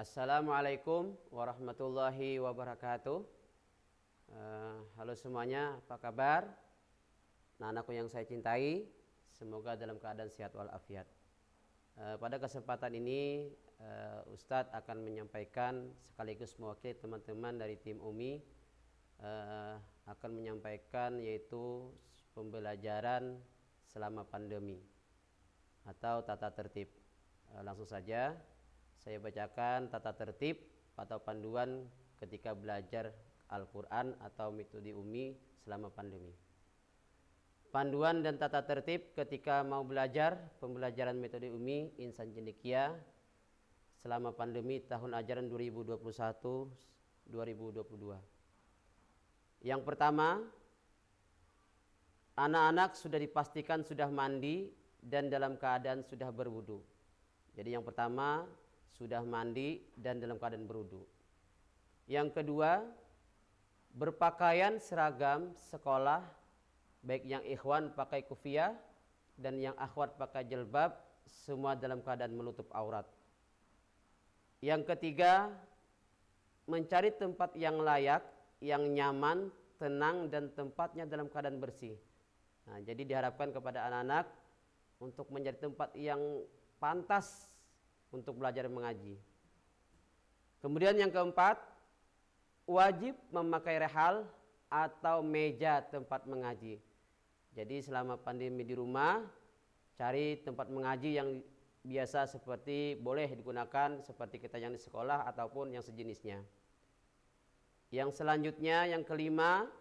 Assalamualaikum warahmatullahi wabarakatuh. Halo semuanya, apa kabar? Anak-anakku yang saya cintai, semoga dalam keadaan sehat walafiat. Pada kesempatan ini Ustadz akan menyampaikan sekaligus mewakili teman-teman dari tim UMI akan menyampaikan yaitu pembelajaran selama pandemi atau tata tertib. Langsung saja saya bacakan tata tertib atau panduan ketika belajar Al-Quran atau metode UMI selama pandemi. Panduan dan tata tertib ketika mau belajar pembelajaran metode UMI Insan Cendekia selama pandemi tahun ajaran 2021-2022. Yang pertama, anak-anak sudah dipastikan sudah mandi dan dalam keadaan sudah berwudu. Jadi yang pertama, sudah mandi dan dalam keadaan berwudu. Yang kedua, berpakaian seragam sekolah, baik yang ikhwan pakai kufiah dan yang akhwat pakai jilbab, semua dalam keadaan menutup aurat. Yang ketiga, mencari tempat yang layak, yang nyaman, tenang dan tempatnya dalam keadaan bersih. Nah, jadi diharapkan kepada anak-anak untuk mencari tempat yang pantas untuk belajar mengaji. Kemudian yang keempat, wajib memakai rehal atau meja tempat mengaji. Jadi selama pandemi di rumah, cari tempat mengaji yang biasa seperti boleh digunakan seperti kita yang di sekolah ataupun yang sejenisnya. Yang selanjutnya, yang kelima,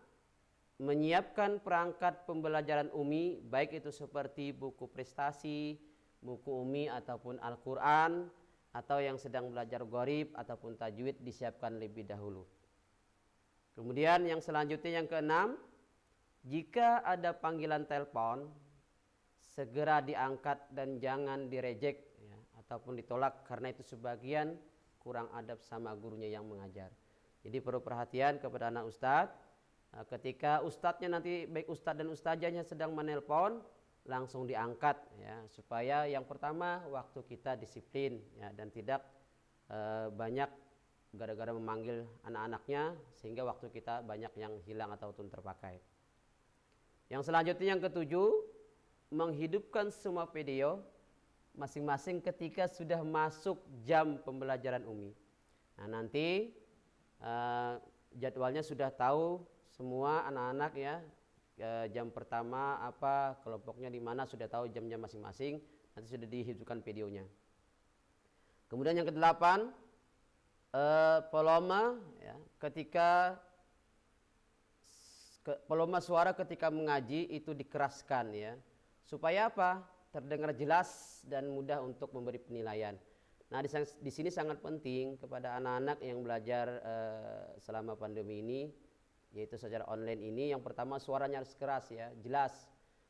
menyiapkan perangkat pembelajaran UMI, baik itu seperti buku prestasi, buku UMI ataupun Al-Quran, atau yang sedang belajar gharib ataupun tajwid disiapkan lebih dahulu. Kemudian yang selanjutnya yang keenam, jika ada panggilan telepon segera diangkat dan jangan direject ya, ataupun ditolak karena itu sebagian kurang adab sama gurunya yang mengajar. Jadi perlu perhatian kepada anak ustadz, ketika ustadznya nanti baik ustadz dan ustazahnya sedang menelpon, langsung diangkat ya, supaya yang pertama waktu kita disiplin ya, dan tidak banyak gara-gara memanggil anak-anaknya sehingga waktu kita banyak yang hilang ataupun terpakai. Yang selanjutnya yang ketujuh, menghidupkan semua video masing-masing ketika sudah masuk jam pembelajaran UMI. Nah, nanti jadwalnya sudah tahu semua anak-anak ya, jam pertama apa, kelompoknya di mana, sudah tahu jamnya masing-masing, nanti sudah dihidupkan videonya. Kemudian yang kedelapan, volume ya, volume suara ketika mengaji itu dikeraskan ya, supaya apa? Terdengar jelas dan mudah untuk memberi penilaian. Nah, di sini sangat penting kepada anak-anak yang belajar selama pandemi ini, yaitu secara online ini. Yang pertama, suaranya harus keras ya, jelas.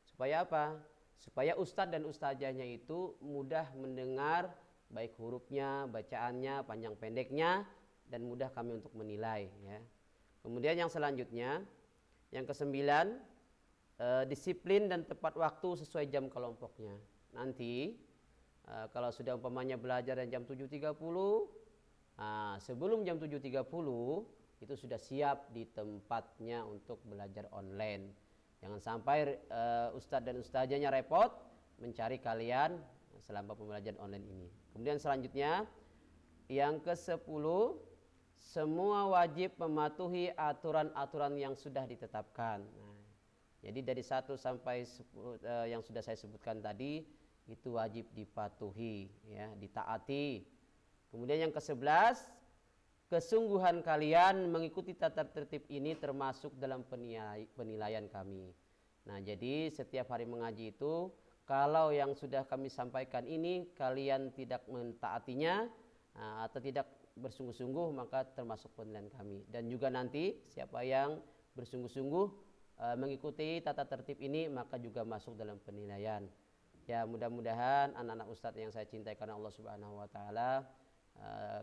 Supaya apa? Supaya ustadz dan ustazahnya itu mudah mendengar baik hurufnya, bacaannya, panjang pendeknya, dan mudah kami untuk menilai ya. Kemudian yang selanjutnya, yang kesembilan, disiplin dan tepat waktu sesuai jam kelompoknya. Nanti kalau sudah umpamanya belajar jam 7.30, sebelum jam 7.30 itu sudah siap di tempatnya untuk belajar online. Jangan sampai ustadz dan ustazahnya repot mencari kalian selama pembelajaran online ini. Kemudian selanjutnya yang ke-10, semua wajib mematuhi aturan-aturan yang sudah ditetapkan. Nah, jadi dari 1 sampai 10 yang sudah saya sebutkan tadi itu wajib dipatuhi ya, ditaati. Kemudian yang ke-11, kesungguhan kalian mengikuti tata tertib ini termasuk dalam penilaian kami. Nah, jadi setiap hari mengaji itu kalau yang sudah kami sampaikan ini kalian tidak mentaatinya atau tidak bersungguh-sungguh, maka termasuk penilaian kami. Dan juga nanti siapa yang bersungguh-sungguh mengikuti tata tertib ini maka juga masuk dalam penilaian. Ya, mudah-mudahan anak-anak ustadz yang saya cintai karena Allah Subhanahu wa taala,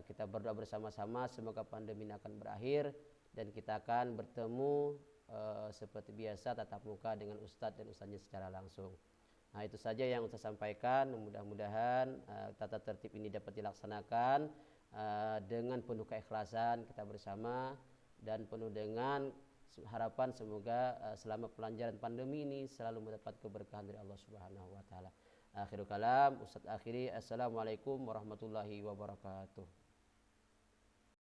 kita berdoa bersama-sama semoga pandemi ini akan berakhir dan kita akan bertemu seperti biasa tatap muka dengan ustadz dan ustaznya secara langsung. Nah, itu saja yang saya sampaikan. Mudah-mudahan tata tertib ini dapat dilaksanakan dengan penuh keikhlasan kita bersama dan penuh dengan harapan semoga selama pelajaran pandemi ini selalu mendapat keberkahan dari Allah Subhanahu wa taala. Akhirul kalam, Ustaz akhiri, assalamualaikum warahmatullahi wabarakatuh.